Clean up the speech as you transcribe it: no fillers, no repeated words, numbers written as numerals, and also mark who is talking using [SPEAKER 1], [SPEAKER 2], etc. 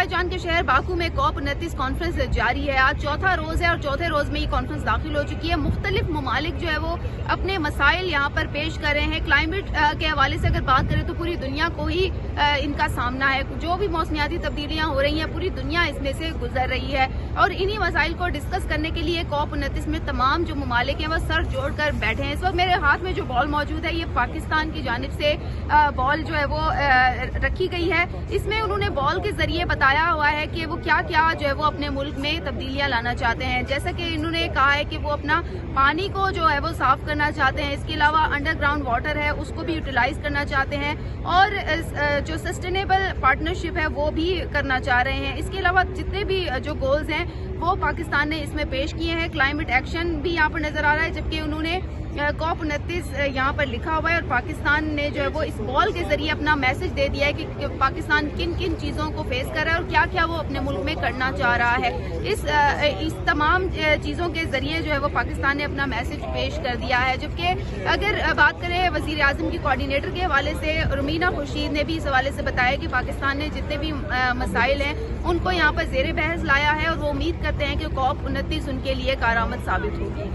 [SPEAKER 1] Azerbaijan के शहर Baku में COP29 कॉन्फ्रेंस जारी है। आज चौथा रोज है और चौथे रोज में ये कॉन्फ्रेंस दाखिल हो चुकी है। मुख्तलिफ ममालिक जो है वो अपने मसाइल यहाँ पर पेश कर रहे हैं। क्लाइमेट के हवाले से अगर बात करें तो पूरी दुनिया को ही इनका सामना है। जो भी मौसमियाती तब्दीलियाँ हो रही हैं पूरी दुनिया इसमें से गुजर रही है और इन्हीं मसाइल को डिस्कस करने के लिए COP29 में तमाम जो ममालिक हैं वो सर जोड़ कर बैठे हैं। इस वक्त मेरे हाथ में जो बॉल मौजूद है ये पाकिस्तान की जानिब से बॉल जो है वो रखी गई है। इसमें उन्होंने बॉल के जरिए बताया हुआ है कि वो क्या क्या जो है वो अपने मुल्क में तब्दीलियां लाना चाहते हैं। जैसा कि इन्होंने कहा है कि वो अपना पानी को जो है वो साफ करना चाहते हैं। इसके अलावा अंडरग्राउंड वाटर है उसको भी यूटिलाइज करना चाहते हैं और जो सस्टेनेबल पार्टनरशिप है वो भी करना चाह रहे हैं। इसके अलावा जितने भी जो गोल्स हैं वो पाकिस्तान ने इसमें पेश किए हैं। क्लाइमेट एक्शन भी यहाँ पर नजर आ रहा है, जबकि उन्होंने COP29 यहाँ पर लिखा हुआ है और पाकिस्तान ने जो है वो इस बॉल के जरिए अपना मैसेज दे दिया है कि पाकिस्तान किन किन चीज़ों को फेस कर रहा है और क्या क्या वो अपने मुल्क में करना चाह रहा है। इस तमाम चीज़ों के जरिए जो है वो पाकिस्तान ने अपना मैसेज पेश कर दिया है। जबकि अगर बात करें वज़ीर आज़म की कोऑर्डिनेटर के हवाले से रुमीना खुर्शीद ने भी इस हवाले से बताया कि पाकिस्तान ने जितने भी मसाइल हैं उनको यहाँ पर ज़ेर बहस लाया है और वो उम्मीद करते हैं कि COP29 उनके लिए कारआमद साबित होगी।